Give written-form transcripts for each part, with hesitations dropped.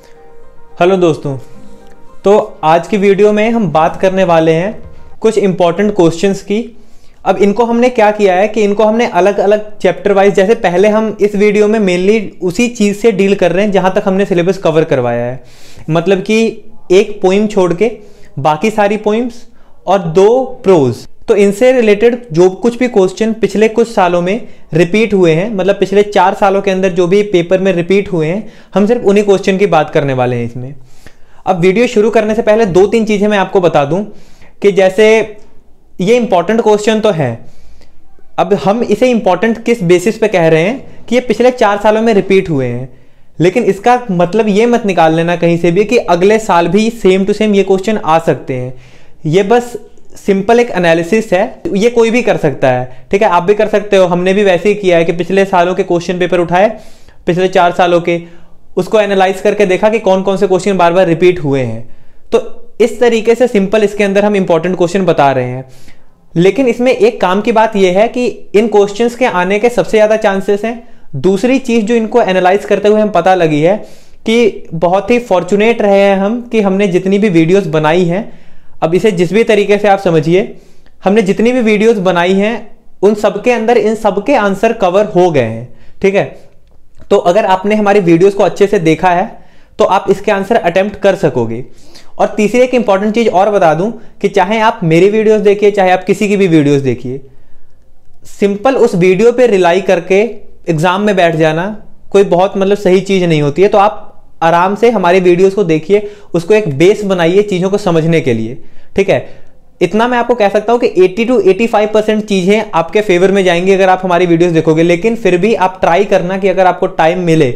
Hello दोस्तों, तो आज की वीडियो में हम बात करने वाले हैं कुछ इंपॉर्टेंट क्वेश्चंस की। अब इनको हमने क्या किया है कि इनको हमने अलग अलग चैप्टर वाइज, जैसे पहले हम इस वीडियो में मेनली उसी चीज़ से डील कर रहे हैं जहाँ तक हमने सिलेबस कवर करवाया है, मतलब कि एक पोइम छोड़ के बाकी सारी पोइम्स और 2 प्रोज। तो इनसे रिलेटेड जो कुछ भी क्वेश्चन पिछले कुछ सालों में रिपीट हुए हैं, मतलब पिछले 4 सालों के अंदर जो भी पेपर में रिपीट हुए हैं, हम सिर्फ उन्हीं क्वेश्चन की बात करने वाले हैं इसमें। अब वीडियो शुरू करने से पहले 2-3 चीज़ें मैं आपको बता दूं कि जैसे ये इंपॉर्टेंट क्वेश्चन तो है, अब हम इसे इंपॉर्टेंट किस बेसिस पे कह रहे हैं कि ये पिछले 4 सालों में रिपीट हुए हैं, लेकिन इसका मतलब ये मत निकाल लेना कहीं से भी कि अगले साल भी सेम टू सेम ये क्वेश्चन आ सकते हैं। ये बस सिंपल एक एनालिसिस है, ये कोई भी कर सकता है, ठीक है, आप भी कर सकते हो। हमने भी वैसे ही किया है कि पिछले सालों के क्वेश्चन पेपर उठाए, पिछले 4 सालों के, उसको एनालाइज करके देखा कि कौन कौन से क्वेश्चन बार बार रिपीट हुए हैं। तो इस तरीके से सिंपल इसके अंदर हम इंपॉर्टेंट क्वेश्चन बता रहे हैं। लेकिन इसमें एक काम की बात यह है कि इन क्वेश्चंस के आने के सबसे ज्यादा चांसेस हैं। दूसरी चीज जो इनको एनालाइज करते हुए हम पता लगी है कि बहुत ही फॉर्चुनेट रहे हैं हम कि हमने जितनी भी वीडियोस बनाई हैं, अब इसे जिस भी तरीके से आप समझिए, हमने जितनी भी वीडियोस बनाई हैं उन सबके अंदर इन सबके आंसर कवर हो गए हैं, ठीक है। तो अगर आपने हमारी वीडियोस को अच्छे से देखा है तो आप इसके आंसर अटेम्प्ट कर सकोगे। और तीसरी एक इंपॉर्टेंट चीज और बता दूं कि चाहे आप मेरी वीडियोस देखिए, चाहे आप किसी की भी वीडियोस देखिए, सिंपल उस वीडियो पे रिलाई करके एग्जाम में बैठ जाना कोई बहुत मतलब सही चीज नहीं होती है। तो आप आराम से हमारी वीडियोस को देखिए, उसको एक बेस बनाइए चीजों को समझने के लिए, ठीक है। इतना मैं आपको कह सकता हूं कि 80 to 85% चीजें आपके फेवर में जाएंगी अगर आप हमारी वीडियोस देखोगे। लेकिन फिर भी आप ट्राई करना कि अगर आपको टाइम मिले,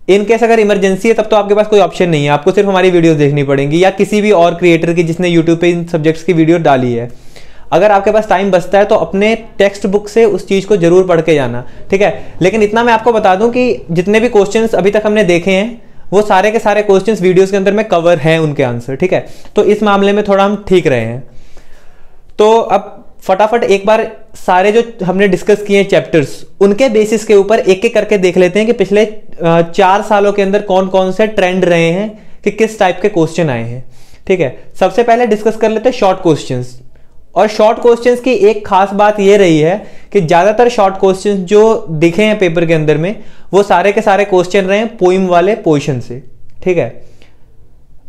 इन केस अगर इमरजेंसी है तब तो आपके पास कोई ऑप्शन नहीं है, आपको सिर्फ हमारी वीडियोस देखनी पड़ेंगी या किसी भी और क्रिएटर की जिसने यूट्यूब पे इन सब्जेक्ट्स की वीडियो डाली है। अगर आपके पास टाइम बचता है तो अपने टेक्स्ट बुक से उस चीज को जरूर पढ़ के जाना, ठीक है। लेकिन इतना मैं आपको बता दूं कि जितने भी क्वेश्चंस अभी तक हमने देखे हैं वो सारे के सारे क्वेश्चंस वीडियोस के अंदर में कवर हैं उनके आंसर, ठीक है। तो इस मामले में थोड़ा हम ठीक रहे हैं। तो अब फटाफट एक बार सारे जो हमने डिस्कस किए चैप्टर्स उनके बेसिस के ऊपर एक एक करके देख लेते हैं कि पिछले 4 सालों के अंदर कौन कौन से ट्रेंड रहे हैं कि किस टाइप के क्वेश्चन आए हैं, ठीक है। सबसे पहले डिस्कस कर लेते हैं शॉर्ट क्वेश्चंस। और शॉर्ट क्वेश्चंस की एक खास बात यह रही है कि ज्यादातर शॉर्ट क्वेश्चंस जो दिखे हैं पेपर के अंदर में वो सारे के सारे क्वेश्चन रहे हैं पोइम वाले पोर्शन से, ठीक है।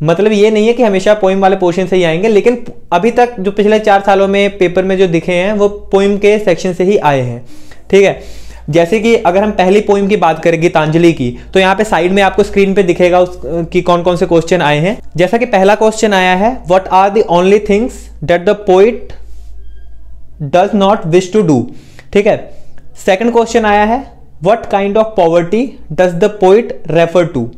मतलब ये नहीं है कि हमेशा पोइम वाले पोर्शन से ही आएंगे, लेकिन अभी तक जो पिछले 4 सालों में पेपर में जो दिखे हैं वो पोइम के सेक्शन से ही आए हैं, ठीक है। जैसे कि अगर हम पहली पोइम की बात करें गीतांजलि की, तो यहाँ पे साइड में आपको स्क्रीन पे दिखेगा कि कौन कौन से क्वेश्चन आए हैं। जैसा कि पहला क्वेश्चन आया है, what are the only things that the poet does not wish to do, ठीक है। सेकंड क्वेश्चन आया है, what kind of poverty does the poet refer to.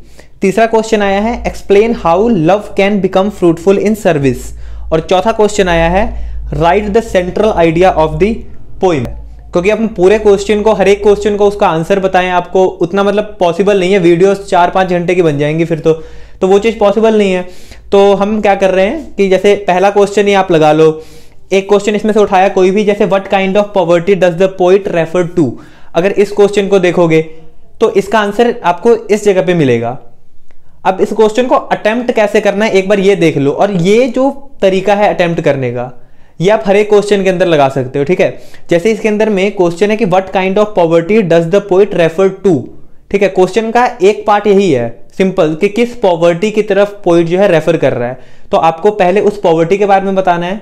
तीसरा क्वेश्चन आया है, explain how love can become fruitful in service. और चौथा question आया है, write the central idea of the poem. क्योंकि अपन पूरे क्वेश्चन को, हर एक क्वेश्चन को उसका आंसर बताएं आपको उतना मतलब पॉसिबल नहीं है, वीडियोस 4-5 घंटे की बन जाएंगी फिर तो वो चीज पॉसिबल नहीं है। तो हम क्या कर रहे हैं कि जैसे पहला क्वेश्चन ही आप लगा लो, एक क्वेश्चन इसमें से उठाया कोई भी, जैसे what kind of poverty does the poet refer to. अगर इस क्वेश्चन को देखोगे तो इसका आंसर आपको इस जगह पे मिलेगा। अब इस क्वेश्चन को अटेम्प्ट कैसे करना है एक बार ये देख लो, और ये जो तरीका है अटेम्प्ट करने का ये आप हर एक क्वेश्चन के अंदर लगा सकते हो, ठीक है। जैसे इसके अंदर में क्वेश्चन है कि what kind of poverty does the poet refer to, ठीक है। क्वेश्चन का एक पार्ट यही है सिंपल कि किस पॉवर्टी की तरफ पोइट जो है रेफर कर रहा है। तो आपको पहले उस पॉवर्टी के बारे में बताना है।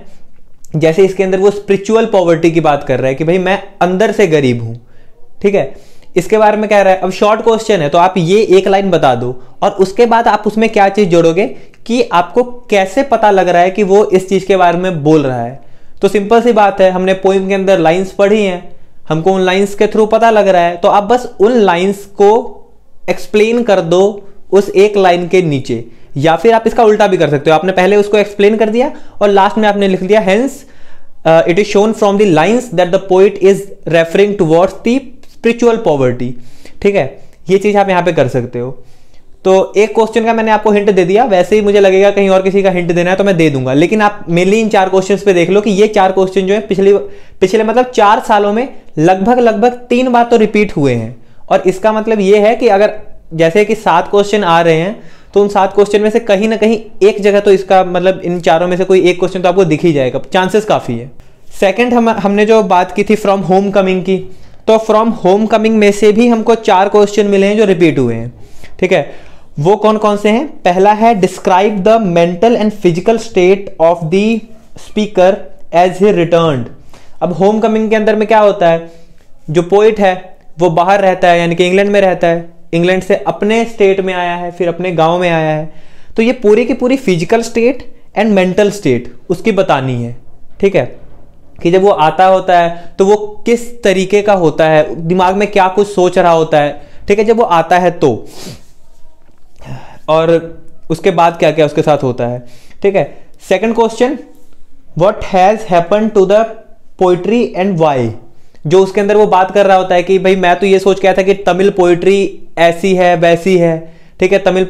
जैसे इसके अंदर वो स्पिरिचुअल पॉवर्टी की बात कर रहा है कि भाई मैं अंदर से गरीब हूं, ठीक है, इसके बारे में कह रहा है। अब शॉर्ट क्वेश्चन है तो आप ये एक लाइन बता दो और उसके बाद आप उसमें क्या चीज जोड़ोगे कि आपको कैसे पता लग रहा है कि वो इस चीज के बारे में बोल रहा है। तो सिंपल सी बात है, हमने पोइम के अंदर लाइंस पढ़ी हैं, हमको उन लाइंस के थ्रू पता लग रहा है, तो आप बस उन लाइंस को एक्सप्लेन कर दो उस एक लाइन के नीचे। या फिर आप इसका उल्टा भी कर सकते हो, आपने पहले उसको एक्सप्लेन कर दिया और लास्ट में आपने लिख दिया hence it is shown from the lines that the poet is referring towards the spiritual poverty, ठीक है। ये चीज आप यहां पे कर सकते हो। तो एक क्वेश्चन का मैंने आपको हिंट दे दिया, वैसे ही मुझे लगेगा कहीं और किसी का हिंट देना है तो मैं दे दूंगा, लेकिन आप मेनली इन 4 क्वेश्चंस पे देख लो कि ये 4 क्वेश्चन जो है पिछले मतलब 4 सालों में लगभग 3 बार तो रिपीट हुए हैं। और इसका मतलब ये है कि अगर जैसे कि 7 क्वेश्चन आ रहे हैं तो उन 7 क्वेश्चन में से कहीं ना कहीं एक जगह तो इसका मतलब इन चारों में से कोई एक क्वेश्चन तो आपको दिख ही जाएगा, चांसेस काफ़ी है। सेकंड हमने जो बात की थी फ्रॉम होम कमिंग की, तो फ्रॉम होम कमिंग में से भी हमको 4 क्वेश्चन मिले हैं जो रिपीट हुए हैं, ठीक है। वो कौन कौन से हैं? पहला है describe the mental and physical state of the speaker as he returned. अब होम कमिंग के अंदर में क्या होता है, जो पोइट है वो बाहर रहता है, यानी कि इंग्लैंड में रहता है, इंग्लैंड से अपने स्टेट में आया है, फिर अपने गांव में आया है, तो ये पूरी की पूरी physical state and mental state उसकी बतानी है, ठीक है, कि जब वो आता होता है तो वो किस तरीके का होता है, दिमाग में क्या कुछ सोच रहा होता है, ठीक है, जब वो आता है तो, और उसके बाद क्या क्या उसके साथ होता है, ठीक है। Second question, what has happened to the poetry and why. जो उसके अंदर वो बात कर रहा होता है कि भाई मैं तो ये सोच के आया था कि तमिल पोइट्री ऐसी है वैसी है, ठीक है, तमिल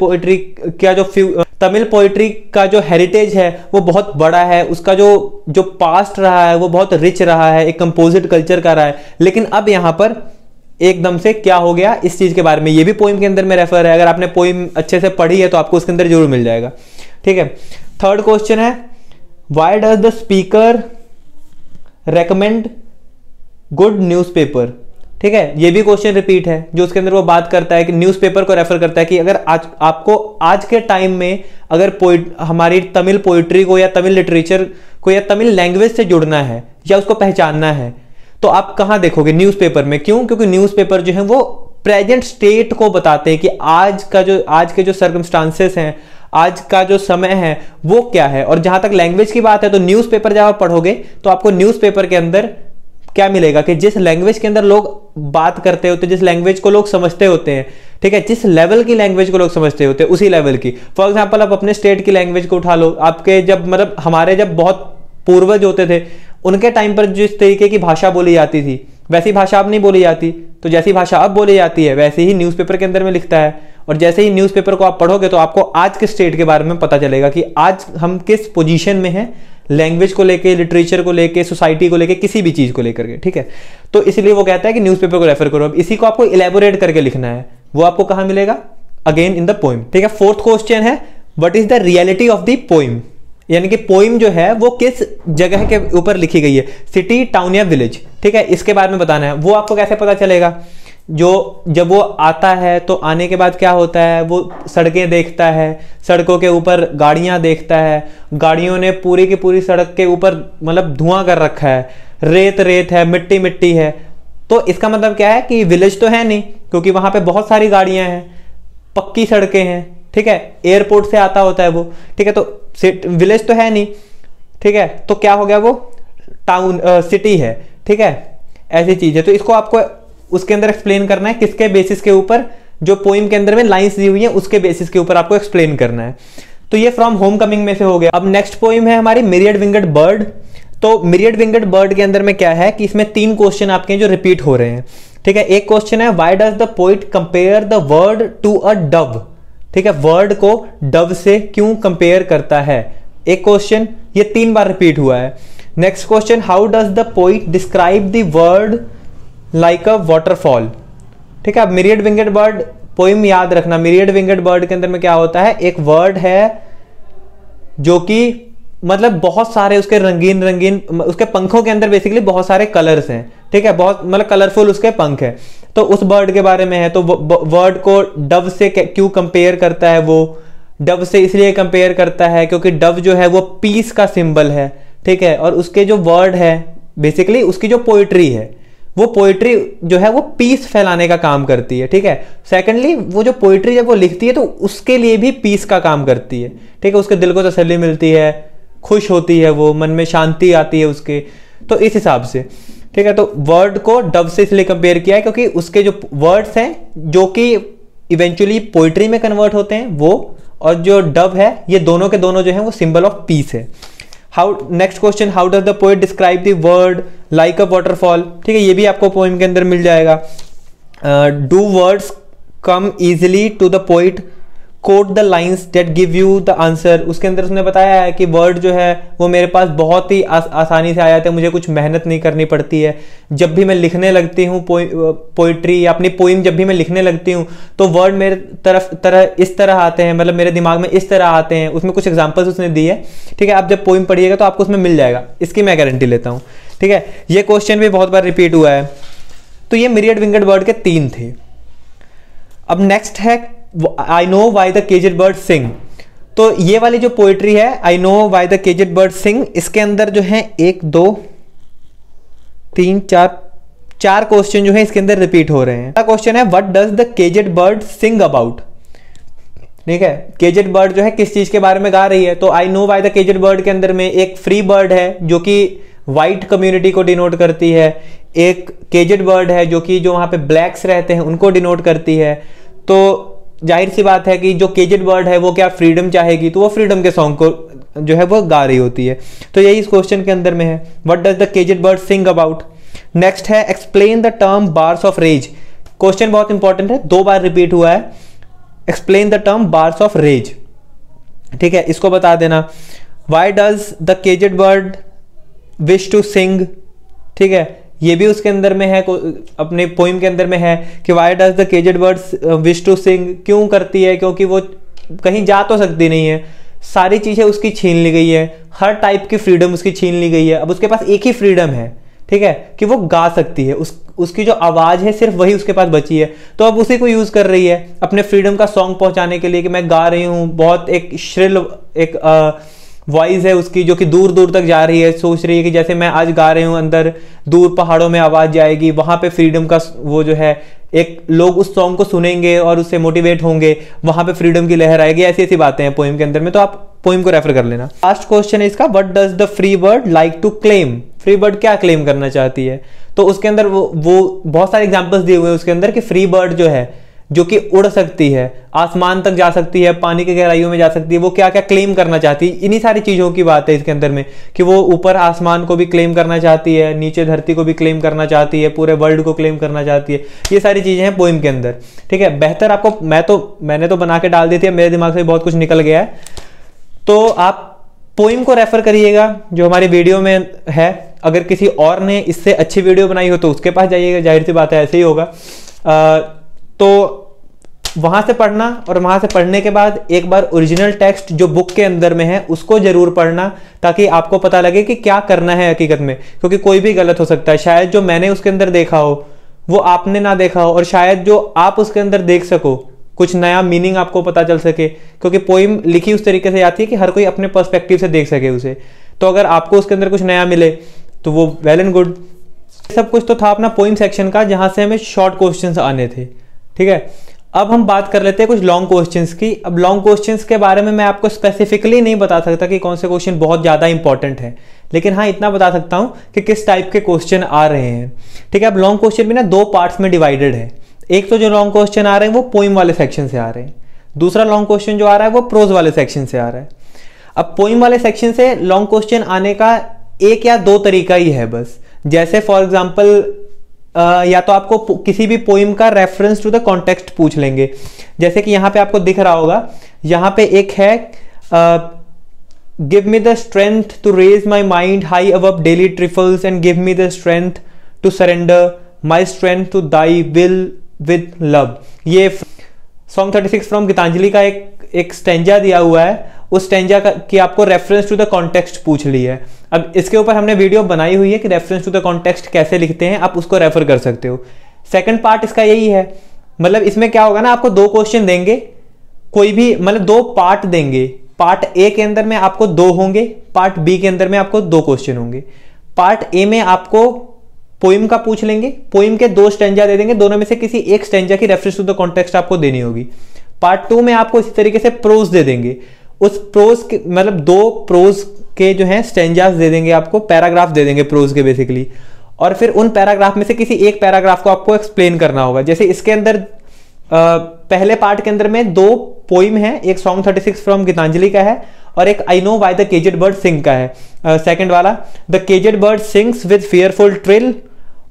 पोइट्री का जो हेरिटेज है वो बहुत बड़ा है, उसका जो पास्ट रहा है वो बहुत रिच रहा है, एक कंपोजिट कल्चर का रहा है, लेकिन अब यहां पर एकदम से क्या हो गया इस चीज के बारे में, ये भी पोइम के अंदर में रेफर है, अगर आपने पोइम अच्छे से पढ़ी है तो आपको उसके अंदर जरूर मिल जाएगा, ठीक है। थर्ड क्वेश्चन है why does the speaker recommend good newspaper, ठीक है, ये भी क्वेश्चन रिपीट है, जो उसके अंदर वो बात करता है कि न्यूज़पेपर को रेफर करता है कि अगर आपको आज के टाइम में अगर हमारी तमिल पोइट्री को या तमिल लिटरेचर को या तमिल लैंग्वेज से जुड़ना है या उसको पहचानना है तो आप कहाँ देखोगे? न्यूज़पेपर में। क्यों? क्योंकि न्यूज़पेपर जो है वो प्रेजेंट स्टेट को बताते हैं कि आज के जो सर्कमस्टांसेस हैं, आज का जो समय है वो क्या है। और जहां तक लैंग्वेज की बात है तो न्यूज़पेपर जब आप पढ़ोगे तो आपको न्यूज़पेपर के अंदर क्या मिलेगा कि जिस लैंग्वेज के अंदर लोग बात करते होते हैं, जिस लैंग्वेज को लोग समझते होते हैं, ठीक है, जिस लेवल की लैंग्वेज को लोग समझते होते हैं उसी लेवल की। फॉर एग्जांपल आप अपने स्टेट की लैंग्वेज को उठा लो, आपके जब मतलब हमारे जब बहुत पूर्वज होते थे उनके टाइम पर जिस तरीके की भाषा बोली जाती थी वैसी भाषा अब नहीं बोली जाती, तो जैसी भाषा अब बोली जाती है वैसे ही न्यूज़पेपर के अंदर में लिखता है। और जैसे ही न्यूज़पेपर को आप पढ़ोगे तो आपको आज के स्टेट के बारे में पता चलेगा कि आज हम किस पोजीशन में हैं, लैंग्वेज को लेके, लिटरेचर को लेके, सोसाइटी को लेके, किसी भी चीज को लेकर के, ठीक है। तो इसलिए वो कहता है कि न्यूज़पेपर को रेफर करो। अब इसी को आपको इलेबोरेट करके लिखना है, वो आपको कहां मिलेगा? अगेन इन द पोइम, ठीक है। फोर्थ क्वेश्चन है what is the reality of the poem, यानी कि पोइम जो है वो किस जगह के ऊपर लिखी गई है, सिटी, टाउन या विलेज, ठीक है, इसके बारे में बताना है। वो आपको कैसे पता चलेगा? जब वो आता है तो आने के बाद क्या होता है, वो सड़कें देखता है, सड़कों के ऊपर गाड़ियां देखता है, गाड़ियों ने पूरी की पूरी सड़क के ऊपर मतलब धुआं कर रखा है, रेत रेत है, मिट्टी मिट्टी है। तो इसका मतलब क्या है कि विलेज तो है नहीं, क्योंकि वहां पे बहुत सारी गाड़ियां हैं, पक्की सड़कें हैं, ठीक है, एयरपोर्ट से आता होता है वो, ठीक है, तो विलेज तो है नहीं, ठीक है, तो क्या हो गया, वो टाउन सिटी है, ठीक है, ऐसी चीज है। तो इसको आपको उसके अंदर एक्सप्लेन करना है, किसके बेसिस के ऊपर? जो पोइम के अंदर में लाइंस दी हुई है उसके बेसिस के ऊपर आपको एक्सप्लेन करना है। तो ये फ्रॉम होम कमिंग में से हो गया। अब नेक्स्ट पोइम है हमारी मिरियड विंगड बर्ड। तो मिरियड विंगड बर्ड के अंदर में क्या है कि इसमें 3 क्वेश्चन आपके जो रिपीट हो रहे हैं, ठीक है। एक क्वेश्चन है why does the poet compare the word to a dove, ठीक है, वर्ड को डव से क्यों कंपेयर करता है, एक क्वेश्चन, ये 3 बार रिपीट हुआ है। Next question how does the poet describe the word like a waterfall, ठीक है। अब मिरियड विंगड बर्ड पोइम याद रखना, मिरियड विंगड बर्ड के अंदर में क्या होता है, एक वर्ड है जो कि मतलब बहुत सारे उसके रंगीन रंगीन, उसके पंखों के अंदर बेसिकली बहुत सारे कलर्स हैं, ठीक है, बहुत मतलब कलरफुल उसके पंख है। तो उस बर्ड के बारे में है। तो वर्ड को डव से क्यों कंपेयर करता है? वो डव से इसलिए कंपेयर करता है क्योंकि डव जो है वो पीस का सिंबल है, ठीक है, और उसके जो वर्ड है बेसिकली उसकी जो पोइट्री है वो पोइट्री जो है वो पीस फैलाने का काम करती है, ठीक है। सेकेंडली वो जो पोइट्री जब वो लिखती है तो उसके लिए भी पीस का काम करती है, ठीक है, उसके दिल को तसल्ली मिलती है, खुश होती है, वो मन में शांति आती है उसके, तो इस हिसाब से, ठीक है। तो वर्ड को डव से इसलिए कंपेयर किया है क्योंकि उसके जो वर्ड्स हैं जो कि इवेंचुअली पोइट्री में कन्वर्ट होते हैं वो, और जो डव है ये दोनों के दोनों जो है वो सिंबल ऑफ पीस है। Next question how does the poet describe the word like a waterfall, ठीक है, ये भी आपको पोएम के अंदर मिल जाएगा। Do words come easily to the poet, quote the lines that give you the answer. उसके अंदर उसने बताया है कि वर्ड जो है वो मेरे पास बहुत ही आसानी से आ जाते हैं, मुझे कुछ मेहनत नहीं करनी पड़ती है। जब भी मैं लिखने लगती हूँ पोइट्री या अपनी पोइम जब भी मैं लिखने लगती हूँ तो वर्ड मेरे तरह इस तरह आते हैं, मतलब मेरे दिमाग में इस तरह आते हैं। उसमें कुछ एग्जाम्पल्स उसने दी है, ठीक है। आप जब पोइम पढ़िएगा तो आपको उसमें मिल जाएगा, इसकी मैं गारंटी लेता हूँ, ठीक है। ये क्वेश्चन भी बहुत बार रिपीट हुआ है। तो ये मिरियड विंगड बर्ड के 3 थे। अब नेक्स्ट है I know why the caged bird sing. तो ये वाली जो पोएट्री है I know why the caged bird sing, इसके अंदर जो है 1 2 3 4 क्वेश्चन जो है इसके अंदर रिपीट हो रहे हैं। क्वेश्चन है what does the caged bird sing about, ठीक है। केजेड बर्ड जो है किस चीज के बारे में गा रही है। तो I know why the caged bird के अंदर में एक फ्री बर्ड है जो कि व्हाइट कम्युनिटी को डिनोट करती है, एक केजेड बर्ड है जो कि जो वहां पे ब्लैक्स रहते हैं उनको डिनोट करती है। तो जाहिर सी बात है कि जो केजेड बर्ड है वो क्या फ्रीडम चाहेगी, तो वो फ्रीडम के सॉन्ग को जो है वो गा रही होती है। तो यही इस क्वेश्चन के अंदर में है, what does the caged bird sing about. Next है explain the term bars of rays. Question बहुत इंपॉर्टेंट है, 2 बार रिपीट हुआ है। Explain the term bars of rays, ठीक है, इसको बता देना। Why does the caged bird wish to sing, ठीक है, ये भी उसके अंदर में है, अपने पोइम के अंदर में है कि why does the caged bird wish to sing, क्यों करती है, क्योंकि वो कहीं जा तो सकती नहीं है, सारी चीजें उसकी छीन ली गई है, हर टाइप की फ्रीडम उसकी छीन ली गई है। अब उसके पास एक ही फ्रीडम है, ठीक है, कि वो गा सकती है, उसकी जो आवाज है सिर्फ वही उसके पास बची है। तो अब उसी को यूज कर रही है अपने फ्रीडम का सॉन्ग पहुंचाने के लिए कि मैं गा रही हूँ। बहुत एक श्रिल एक वॉइस है उसकी जो कि दूर दूर तक जा रही है, सोच रही है कि जैसे मैं आज गा रही हूं अंदर दूर पहाड़ों में आवाज जाएगी, वहां पे फ्रीडम का वो जो है एक लोग उस सॉन्ग को सुनेंगे और उससे मोटिवेट होंगे, वहां पे फ्रीडम की लहर आएगी। ऐसी ऐसी बातें हैं पोइम के अंदर में, तो आप पोइम को रेफर कर लेना। लास्ट क्वेश्चन है इसका, what does the free bird like to claim. Free bird क्या क्लेम करना चाहती है। तो उसके अंदर वो बहुत सारे एग्जाम्पल्स दिए हुए हैं उसके अंदर कि फ्री बर्ड जो है जो कि उड़ सकती है, आसमान तक जा सकती है, पानी की गहराइयों में जा सकती है, वो क्या क्या क्लेम करना चाहती है। इन्हीं सारी चीजों की बात है इसके अंदर में कि वो ऊपर आसमान को भी क्लेम करना चाहती है, नीचे धरती को भी क्लेम करना चाहती है, पूरे वर्ल्ड को क्लेम करना चाहती है। ये सारी चीजें हैं पोइम के अंदर, ठीक है। बेहतर आपको मैंने तो बना के डाल दी थी, मेरे दिमाग से बहुत कुछ निकल गया है। तो आप पोइम को रेफर करिएगा जो हमारी वीडियो में है। अगर किसी और ने इससे अच्छी वीडियो बनाई हो तो उसके पास जाइएगा, जाहिर सी बात है ऐसे ही होगा। तो वहां से पढ़ना, और वहां से पढ़ने के बाद एक बार ओरिजिनल टेक्स्ट जो बुक के अंदर में है उसको जरूर पढ़ना, ताकि आपको पता लगे कि क्या करना है हकीकत में, क्योंकि कोई भी गलत हो सकता है। शायद जो मैंने उसके अंदर देखा हो वो आपने ना देखा हो, और शायद जो आप उसके अंदर देख सको कुछ नया मीनिंग आपको पता चल सके, क्योंकि पोइम लिखी उस तरीके से आती है कि हर कोई अपने पर्सपेक्टिव से देख सके उसे। तो अगर आपको उसके अंदर कुछ नया मिले तो वो वेल एंड गुड। सब कुछ तो था अपना पोइम सेक्शन का, जहां से हमें शॉर्ट क्वेश्चंस आने थे, ठीक है। अब हम बात कर लेते हैं कुछ लॉन्ग क्वेश्चंस की। अब लॉन्ग क्वेश्चंस के बारे में मैं आपको स्पेसिफिकली नहीं बता सकता कि कौन से क्वेश्चन बहुत ज्यादा इंपॉर्टेंट है, लेकिन हाँ इतना बता सकता हूं कि किस टाइप के क्वेश्चन आ रहे हैं, ठीक है। अब लॉन्ग क्वेश्चन भी ना 2 पार्ट्स में डिवाइडेड है। एक तो जो लॉन्ग क्वेश्चन आ रहे हैं वो पोइम वाले सेक्शन से आ रहे हैं, दूसरा लॉन्ग क्वेश्चन जो आ रहा है वो प्रोज वाले सेक्शन से आ रहा है। अब पोइम वाले सेक्शन से लॉन्ग क्वेश्चन आने का 1 या 2 तरीका ही है बस। जैसे फॉर एग्जाम्पल या तो आपको किसी भी पोइम का रेफरेंस टू द कॉन्टेक्स्ट पूछ लेंगे, जैसे कि यहां पे आपको दिख रहा होगा, यहां पे एक है give me the strength to raise my mind high above daily trifles and give me the strength to surrender my strength to thy will with love. ये सॉन्ग 36 फ्रॉम गीतांजलि का एक स्टेंजा दिया हुआ है, उस स्टेंजा की आपको रेफरेंस टू द कॉन्टेक्स्ट पूछ ली है। अब इसके ऊपर हमने वीडियो बनाई हुई है कि रेफरेंस टू द कॉन्टेक्स्ट कैसे लिखते हैं, आप उसको रेफर कर सकते हो। सेकंड पार्ट इसका यही है, मतलब इसमें क्या होगा ना, आपको 2 क्वेश्चन देंगे, कोई भी मतलब 2 पार्ट देंगे। पार्ट ए के अंदर में आपको 2 होंगे, पार्ट बी के अंदर में आपको 2 क्वेश्चन होंगे। पार्ट ए में आपको पोइम का पूछ लेंगे, पोइम के 2 स्टेंजा दे देंगे, दोनों में से किसी एक स्टेंजा की रेफरेंस टू द कॉन्टेक्स्ट आपको देनी होगी। पार्ट 2 में आपको इसी तरीके से प्रोज दे देंगे, उस प्रोज के मतलब 2 प्रोज के जो है स्टेंजास दे देंगे आपको, पैराग्राफ दे देंगे प्रोज के बेसिकली, और फिर उन पैराग्राफ में से किसी एक पैराग्राफ को आपको एक्सप्लेन करना होगा। जैसे इसके अंदर पहले पार्ट के अंदर में 2 पोइम है, एक सॉन्ग 36 फ्रॉम गीतांजलि का है और एक I know why the caged bird sing का है। सेकंड वाला, the caged bird sings with fearful trill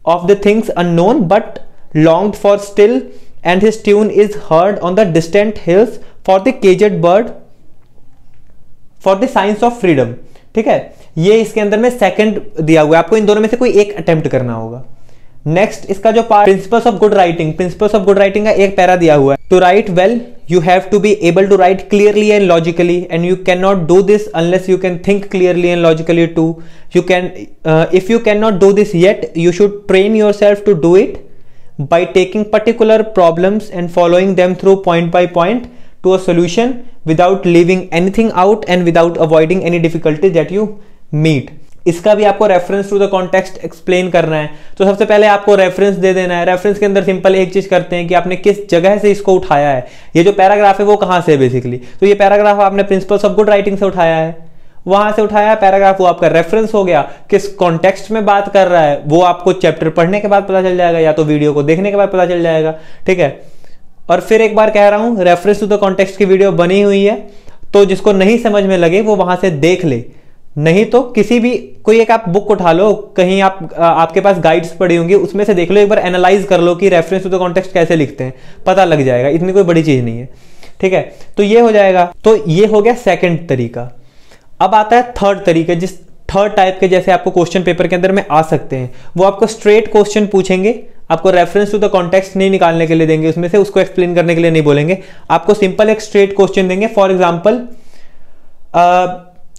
of the things unknown but longed for still and his tune is heard on the distant hills for the caged bird for the science of freedom. ठीक है, ये इसके अंदर में second दिया हुआ है, आपको इन दोनों में से कोई एक अटेम्प्ट करना होगा। नेक्स्ट इसका जो part principles of good writing, principles of good writing का एक पैरा दिया हुआ है। To write well you have to be able to write clearly and logically, and you cannot do this unless you can think clearly and logically too. You can if you cannot do this yet, you should train yourself to do it by taking particular problems and following them through point by point to a solution without leaving anything out and without avoiding any difficulty that you meet. इसका भी आपको reference to the context explain करना है। तो सबसे पहले आपको reference दे देना है। रेफरेंस के अंदर सिंपल एक चीज करते हैं कि आपने किस जगह से इसको उठाया है। ये जो पैराग्राफ है वो कहां से है बेसिकली, तो ये पैराग्राफ आपने प्रिंसिपल्स ऑफ गुड राइटिंग से उठाया है, वहां से उठाया पैराग्राफ, वो आपका रेफरेंस हो गया। किस कॉन्टेक्स्ट में बात कर रहा है वो आपको चैप्टर पढ़ने के बाद पता चल जाएगा या तो वीडियो को देखने के बाद पता चल जाएगा। ठीक है, और फिर एक बार कह रहा हूं, रेफरेंस टू द कॉन्टेक्स्ट की वीडियो बनी हुई है, तो जिसको नहीं समझ में लगे वो वहां से देख ले, नहीं तो किसी भी कोई एक आप बुक उठा लो, कहीं आपके पास गाइड्स पड़ी होंगी, उसमें से देख लो, एक बार एनालाइज कर लो कि रेफरेंस टू द कॉन्टेक्स्ट कैसे लिखते हैं, पता लग जाएगा, इतनी कोई बड़ी चीज नहीं है। ठीक है, तो ये हो जाएगा। तो ये हो गया सेकंड तरीका। अब आता है थर्ड तरीका, जिस थर्ड टाइप के जैसे आपको क्वेश्चन पेपर के अंदर में आ सकते हैं। वो आपको स्ट्रेट क्वेश्चन पूछेंगे, आपको रेफरेंस टू द कॉन्टेक्स्ट नहीं निकालने के लिए देंगे, उसमें से उसको एक्सप्लेन करने के लिए नहीं बोलेंगे, आपको सिंपल एक स्ट्रेट क्वेश्चन देंगे। फॉर एग्जाम्पल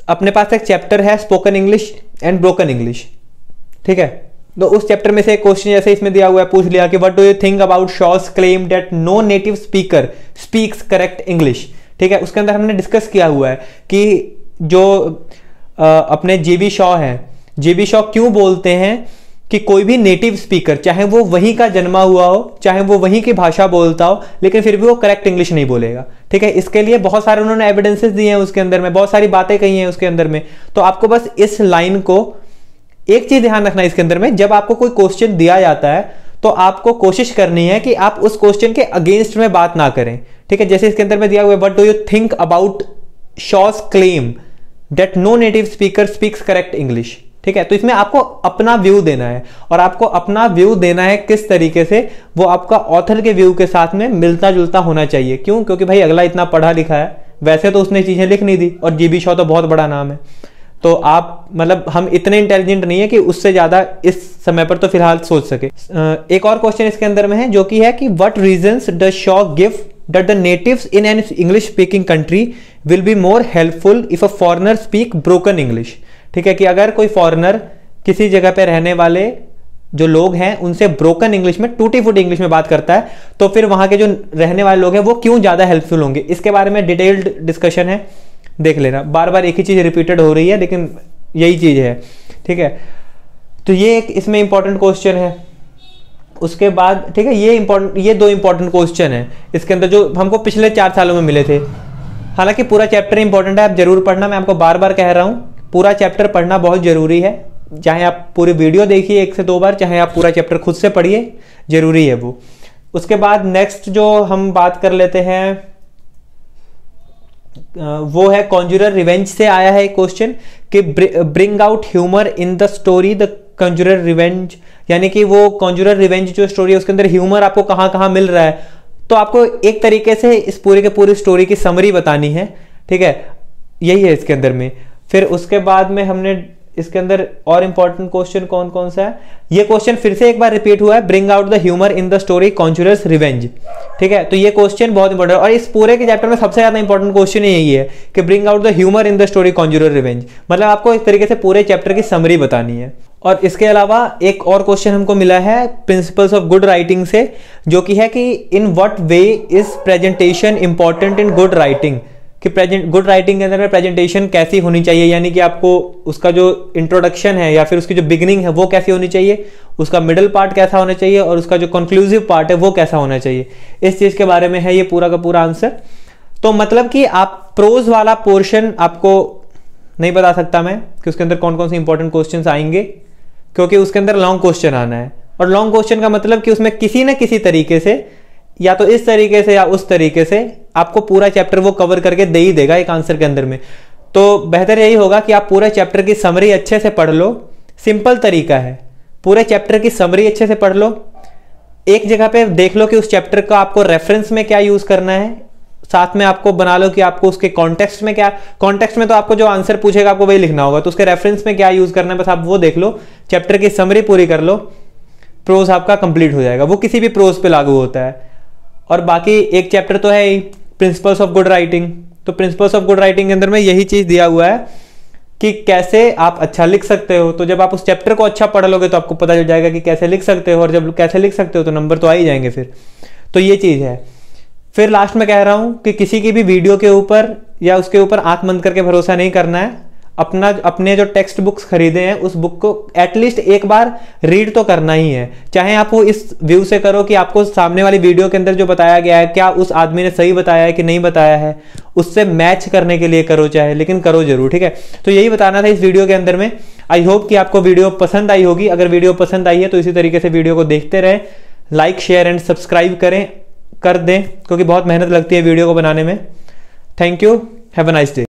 अपने पास एक चैप्टर है spoken English and broken English. ठीक है, तो उस चैप्टर में से एक क्वेश्चन जैसे इसमें दिया हुआ है, पूछ लिया कि what do you think about Shaw's claim that no native speaker speaks correct English. ठीक है, उसके अंदर हमने डिस्कस किया हुआ है कि जो अपने जेबी शॉ है, जेबी शॉ क्यों बोलते हैं कि कोई भी नेटिव स्पीकर, चाहे वो वहीं का जन्मा हुआ हो, चाहे वो वहीं की भाषा बोलता हो, लेकिन फिर भी वो करेक्ट इंग्लिश नहीं बोलेगा। ठीक है, इसके लिए बहुत सारे उन्होंने एविडेंसेस दिए हैं, उसके अंदर में बहुत सारी बातें कही हैं उसके अंदर में। तो आपको बस इस लाइन को एक चीज ध्यान रखना है इसके अंदर में, जब आपको कोई क्वेश्चन दिया जाता है तो आपको कोशिश करनी है कि आप उस क्वेश्चन के अगेंस्ट में बात ना करें। ठीक है, जैसे इसके अंदर में दिया हुआ है, what do you think about Shaw's claim that no native speaker speaks correct English. ठीक है, तो इसमें आपको अपना व्यू देना है, और आपको अपना व्यू देना है किस तरीके से, वो आपका ऑथर के व्यू के साथ में मिलता जुलता होना चाहिए। क्यों? क्योंकि भाई अगला इतना पढ़ा लिखा है, वैसे तो उसने चीजें लिख नहीं दी, और जेबी शॉ तो बहुत बड़ा नाम है, तो आप मतलब हम इतने इंटेलिजेंट नहीं है कि उससे ज्यादा इस समय पर तो फिलहाल सोच सके। एक और क्वेश्चन इसके अंदर में है जो कि है कि what reasons does Shaw give that the natives in an English speaking country will be more helpful if a foreigner speak broken English। ठीक है, कि अगर कोई फॉरेनर किसी जगह पे रहने वाले जो लोग हैं उनसे ब्रोकन इंग्लिश में, टूटी फूटी इंग्लिश में बात करता है, तो फिर वहां के जो रहने वाले लोग हैं वो क्यों ज्यादा हेल्पफुल होंगे। इसके बारे में डिटेल्ड डिस्कशन है, देख लेना। बार बार एक ही चीज रिपीटेड हो रही है लेकिन यही चीज है। ठीक है, तो ये एक इसमें इंपॉर्टेंट क्वेश्चन है। उसके बाद ठीक है, ये दो इंपॉर्टेंट क्वेश्चन है इसके अंदर जो हमको पिछले 4 सालों में मिले थे। हालांकि पूरा चैप्टर इंपॉर्टेंट है, आप जरूर पढ़ना, मैं आपको बार बार कह रहा हूं, पूरा चैप्टर पढ़ना बहुत जरूरी है। चाहे आप पूरी वीडियो देखिए 1 से 2 बार, चाहे आप पूरा चैप्टर खुद से पढ़िए, जरूरी है वो। उसके बाद नेक्स्ट जो हम बात कर लेते हैं वो है कॉन्जुरर रिवेंज से आया है एक क्वेश्चन कि bring out humour in the story the conjurer revenge, यानी कि वो कॉन्जुरर रिवेंज जो स्टोरी है उसके अंदर ह्यूमर आपको कहां कहां मिल रहा है। तो आपको एक तरीके से इस पूरी के पूरी स्टोरी की समरी बतानी है। ठीक है, यही है इसके अंदर में। फिर उसके बाद में हमने इसके अंदर और इंपॉर्टेंट क्वेश्चन कौन कौन सा है, ये क्वेश्चन फिर से एक बार रिपीट हुआ है, bring out the humour in the story conjurer's revenge. ठीक है, तो ये क्वेश्चन बहुत इंपॉर्टेंट है, और इस पूरे के चैप्टर में सबसे ज्यादा इंपॉर्टेंट क्वेश्चन यही है कि bring out the humour in the story conjurer revenge. मतलब आपको इस तरीके से पूरे चैप्टर की समरी बतानी है। और इसके अलावा एक और क्वेश्चन हमको मिला है प्रिंसिपल्स ऑफ गुड राइटिंग से, जो कि है कि in what way is presentation important in good writing, कि गुड राइटिंग के अंदर में प्रेजेंटेशन कैसी होनी चाहिए, यानी कि आपको उसका जो इंट्रोडक्शन है या फिर उसकी जो बिगिनिंग है वो कैसी होनी चाहिए, उसका मिडल पार्ट कैसा होना चाहिए, और उसका जो कंक्लूसिव पार्ट है वो कैसा होना चाहिए। इस चीज के बारे में है ये पूरा का पूरा आंसर। तो मतलब कि आप प्रोज वाला पोर्शन आपको नहीं बता सकता मैं कि उसके अंदर कौन कौन से इंपॉर्टेंट क्वेश्चंस आएंगे, क्योंकि उसके अंदर लॉन्ग क्वेश्चन आना है, और लॉन्ग क्वेश्चन का मतलब कि उसमें किसी न किसी तरीके से, या तो इस तरीके से या उस तरीके से, आपको पूरा चैप्टर वो कवर करके दे ही देगा एक आंसर के अंदर में। तो बेहतर यही होगा कि आप पूरे चैप्टर की समरी अच्छे से पढ़ लो। सिंपल तरीका है, पूरे चैप्टर की समरी अच्छे से पढ़ लो, एक जगह पे देख लो कि उस चैप्टर का आपको रेफरेंस में क्या यूज करना है, साथ में आपको बना लो कि आपको उसके कॉन्टेक्स्ट में क्या, कॉन्टेक्स्ट में तो आपको जो आंसर पूछेगा आपको वही लिखना होगा, तो उसके रेफरेंस में क्या यूज करना है बस आप वो देख लो, चैप्टर की समरी पूरी कर लो, प्रोज आपका कंप्लीट हो जाएगा। वो किसी भी प्रोज पे लागू होता है। और बाकी एक चैप्टर तो है ही प्रिंसिपल्स ऑफ गुड राइटिंग, तो प्रिंसिपल्स ऑफ गुड राइटिंग के अंदर में यही चीज दिया हुआ है कि कैसे आप अच्छा लिख सकते हो। तो जब आप उस चैप्टर को अच्छा पढ़ लोगे तो आपको पता चल जाएगा कि कैसे लिख सकते हो, और जब कैसे लिख सकते हो तो नंबर तो आ ही जाएंगे फिर। तो ये चीज है। फिर लास्ट में कह रहा हूं कि किसी की भी वीडियो के ऊपर या उसके ऊपर आंख बंद करके भरोसा नहीं करना है। अपने जो टेक्स्ट बुक्स खरीदे हैं उस बुक को एटलीस्ट एक बार रीड तो करना ही है, चाहे आप वो इस व्यू से करो कि आपको सामने वाली वीडियो के अंदर जो बताया गया है क्या उस आदमी ने सही बताया है कि नहीं बताया है, उससे मैच करने के लिए करो चाहे, लेकिन करो जरूर, ठीक है। तो यही बताना था इस वीडियो के अंदर में। आई होप कि आपको वीडियो पसंद आई होगी। अगर वीडियो पसंद आई है तो इसी तरीके से वीडियो को देखते रहें, लाइक शेयर एंड सब्सक्राइब कर दें, क्योंकि बहुत मेहनत लगती है वीडियो को बनाने में। Thank you, have a nice day.